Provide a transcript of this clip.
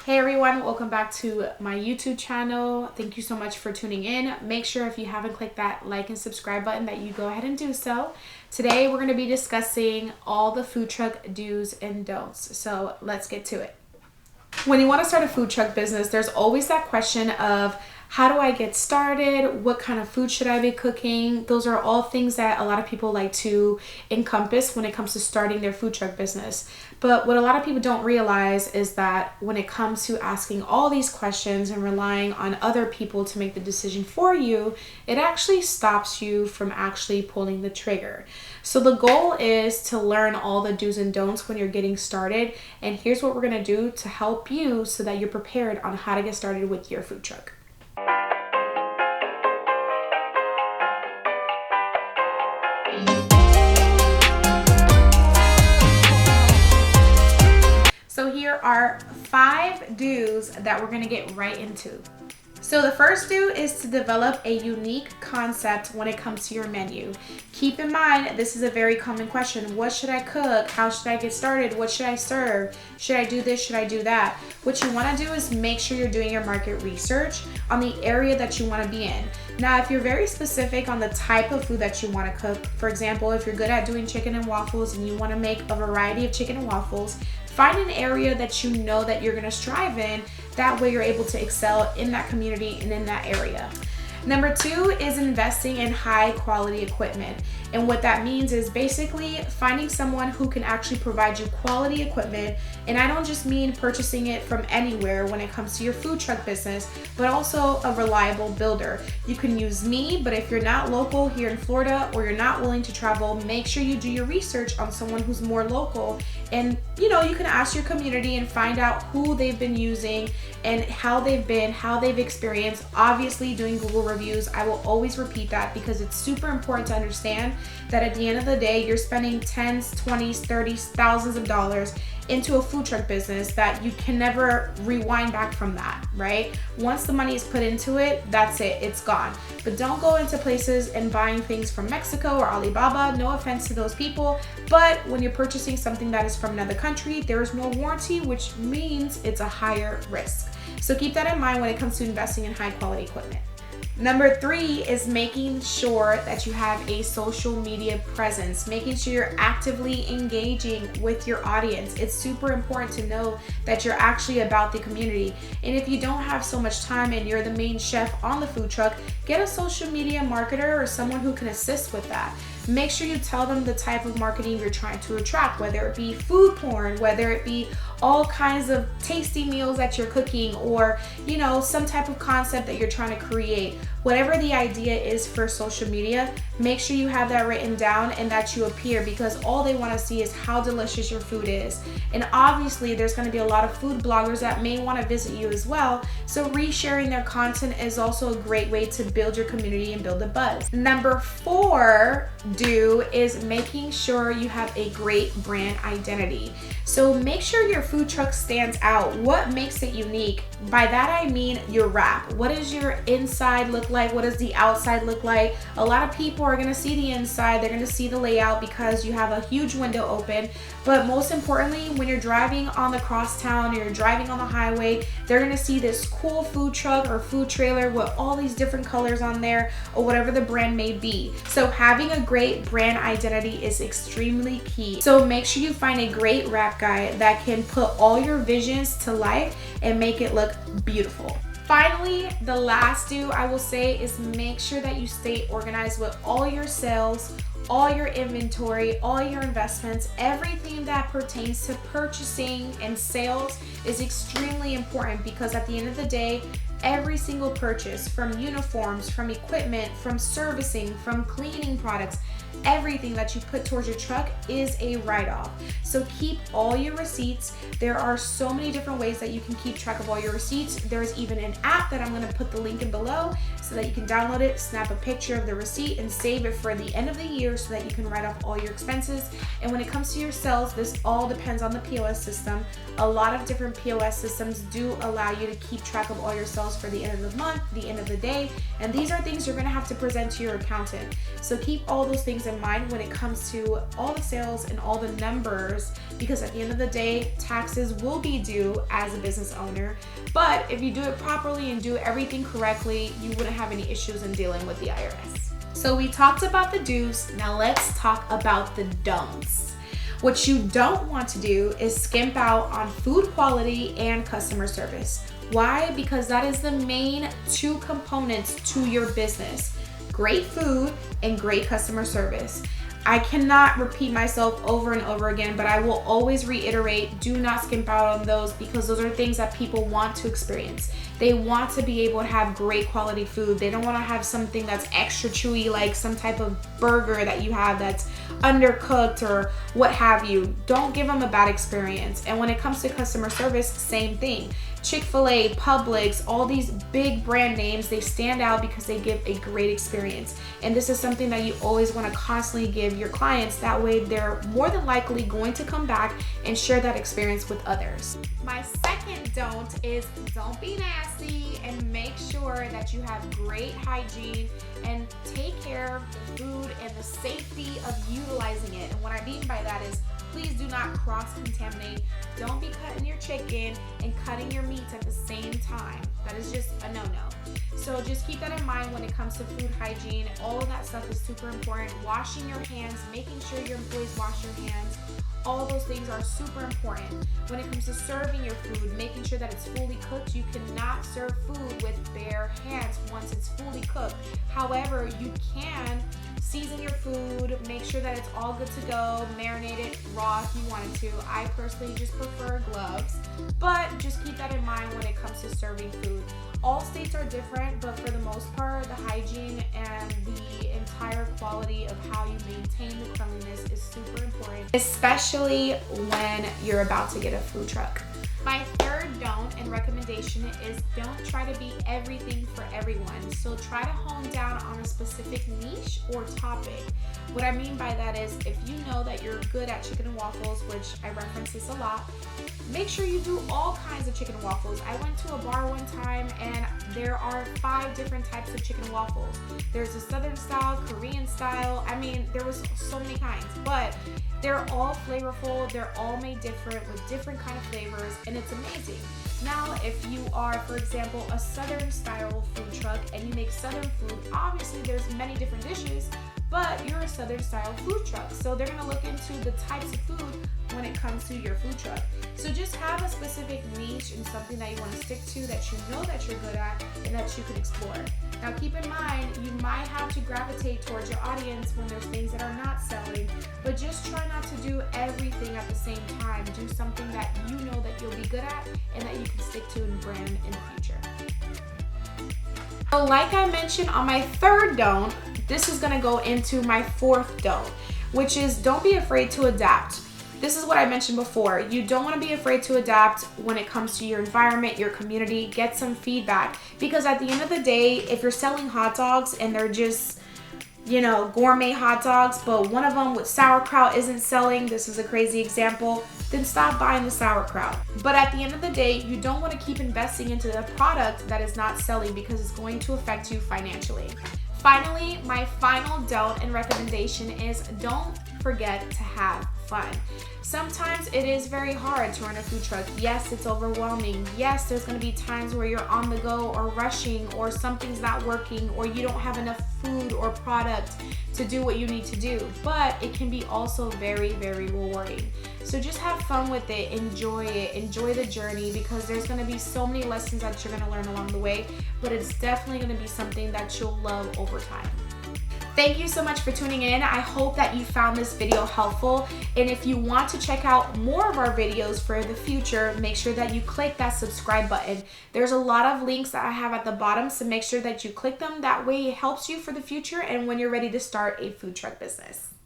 Hey everyone, welcome back to my YouTube channel. Thank you so much for tuning in. Make sure if you haven't clicked that like and subscribe button that you go ahead and do so. Today we're going to be discussing all the food truck do's and don'ts. So let's get to it. When you want to start a food truck business, there's always that question of how do I get started? What kind of food should I be cooking? Those are all things that a lot of people like to encompass when it comes to starting their food truck business. But what a lot of people don't realize is that when it comes to asking all these questions and relying on other people to make the decision for you, it actually stops you from actually pulling the trigger. So the goal is to learn all the do's and don'ts when you're getting started. And here's what we're going to do to help you so that you're prepared on how to get started with your food truck. So here are 5 do's that we're going to get right into. So the first do is to develop a unique concept when it comes to your menu. Keep in mind, this is a very common question. What should I cook? How should I get started? What should I serve? Should I do this? Should I do that? What you want to do is make sure you're doing your market research on the area that you want to be in. Now, if you're very specific on the type of food that you want to cook, for example, if you're good at doing chicken and waffles and you want to make a variety of chicken and waffles, find an area that you know that you're going to strive in. That way you're able to excel in that community and in that area. Number 2 is investing in high quality equipment. And what that means is basically finding someone who can actually provide you quality equipment. And I don't just mean purchasing it from anywhere when it comes to your food truck business, but also a reliable builder. You can use me, but if you're not local here in Florida or you're not willing to travel, make sure you do your research on someone who's more local. And you can ask your community and find out who they've been using and how they've experienced. Obviously, doing Google reviews, I will always repeat that because it's super important to understand that at the end of the day, you're spending tens, 20s, 30s, thousands of dollars into a food truck business that you can never rewind back from that, right? Once the money is put into it, that's it, it's gone. But don't go into places and buying things from Mexico or Alibaba, no offense to those people, but when you're purchasing something that is from another country, there is no warranty, which means it's a higher risk. So keep that in mind when it comes to investing in high quality equipment. Number 3 is making sure that you have a social media presence, making sure you're actively engaging with your audience. It's super important to know that you're actually about the community. And if you don't have so much time and you're the main chef on the food truck, get a social media marketer or someone who can assist with that. Make sure you tell them the type of marketing you're trying to attract, whether it be food porn, whether it be all kinds of tasty meals that you're cooking, or some type of concept that you're trying to create. Whatever the idea is for social media, make sure you have that written down and that you appear, because all they want to see is how delicious your food is. And obviously there's going to be a lot of food bloggers that may want to visit you as well, so resharing their content is also a great way to build your community and build a buzz. Number 4 do is making sure you have a great brand identity. So make sure your food truck stands out. What makes it unique? By that I mean your wrap. What does your inside look like? What does the outside look like? A lot of people are going to see the inside, they're going to see the layout because you have a huge window open. But most importantly, when you're driving on the crosstown or you're driving on the highway, they're going to see this cool food truck or food trailer with all these different colors on there, or whatever the brand may be. So having a great brand identity is extremely key. So make sure you find a great wrap guy that can put all your visions to life and make it look beautiful. Finally, the last do I will say is make sure that you stay organized with all your sales, all your inventory, all your investments. Everything that pertains to purchasing and sales is extremely important, because at the end of the day, every single purchase, from uniforms, from equipment, from servicing, from cleaning products, everything that you put towards your truck is a write-off. So keep all your receipts. There are so many different ways that you can keep track of all your receipts. There's even an app that I'm going to put the link in below so that you can download it, snap a picture of the receipt, and save it for the end of the year so that you can write off all your expenses. And when it comes to your sales, this all depends on the POS system. A lot of different POS systems do allow you to keep track of all your sales sales for the end of the month, the end of the day, and these are things you're gonna have to present to your accountant. So keep all those things in mind when it comes to all the sales and all the numbers, because at the end of the day, taxes will be due as a business owner. But if you do it properly and do everything correctly, you wouldn't have any issues in dealing with the IRS. So we talked about the do's, now let's talk about the don'ts. What you don't want to do is skimp out on food quality and customer service. Why? Because that is the main two components to your business. Great food and great customer service. I cannot repeat myself over and over again, but I will always reiterate, do not skimp out on those, because those are things that people want to experience. They want to be able to have great quality food. They don't want to have something that's extra chewy, like some type of burger that you have that's undercooked or what have you. Don't give them a bad experience. And when it comes to customer service, same thing. Chick-fil-A, Publix, all these big brand names, they stand out because they give a great experience. And this is something that you always want to constantly give your clients. That way they're more than likely going to come back and share that experience with others. My second don't is don't be nasty, and make sure that you have great hygiene and take care of the food and the safety of utilizing it. And what I mean by that is, please do not cross-contaminate. Don't be cutting your chicken and cutting your meats at the same time. That is just a no-no. So just keep that in mind when it comes to food hygiene. All of that stuff is super important. Washing your hands, making sure your employees wash their hands. All those things are super important. When it comes to serving your food, making sure that it's fully cooked. You cannot serve food with bare hands once it's fully cooked. However, you can season your food, make sure that it's all good to go, marinate it raw if you wanted to. I personally just prefer gloves, but just keep that in mind when it comes to serving food. All states are different, but for the most part, the hygiene and the entire quality of how you maintain the cleanliness is super important, especially when you're about to get a food truck. My third don't and recommendation is don't try to be everything for everyone. So try to hone down on a specific niche or topic. What I mean by that is, if you know that you're good at chicken and waffles, which I reference this a lot, make sure you do all kinds of chicken and waffles. I went to a bar one time and there are 5 different types of chicken and waffles. There's a Southern style, Korean style. I mean, there was so many kinds, but they're all flavorful. They're all made different with different kind of flavors, and it's amazing. Now, if you are, for example, a Southern style food truck and you make Southern food, obviously there's many different dishes, but you're a Southern style food truck. So they're gonna look into the types of food when it comes to your food truck. So just have a specific niche and something that you wanna stick to, that you know that you're good at and that you can explore. Now keep in mind, you might have to gravitate towards your audience when there's things that are not selling, but just try not to do everything at the same time. Do something that you know that you'll be good at and that you can stick to and brand in the future. So like I mentioned on my third don't, this is gonna go into my fourth don't, which is don't be afraid to adapt. This is what I mentioned before. You don't want to be afraid to adapt when it comes to your environment, your community. Get some feedback, because at the end of the day, if you're selling hot dogs and they're just, gourmet hot dogs, but one of them with sauerkraut isn't selling, this is a crazy example, then stop buying the sauerkraut. But at the end of the day, you don't want to keep investing into a product that is not selling, because it's going to affect you financially. Finally, my final don't and recommendation is don't forget to have fun. Sometimes it is very hard to run a food truck. Yes, it's overwhelming. Yes, there's going to be times where you're on the go or rushing, or something's not working, or you don't have enough food or product to do what you need to do. But it can be also very, very rewarding. So just have fun with it. Enjoy it. Enjoy the journey, because there's going to be so many lessons that you're going to learn along the way, but it's definitely going to be something that you'll love over time. Thank you so much for tuning in. I hope that you found this video helpful. And if you want to check out more of our videos for the future, make sure that you click that subscribe button. There's a lot of links that I have at the bottom, so make sure that you click them. That way it helps you for the future and when you're ready to start a food truck business.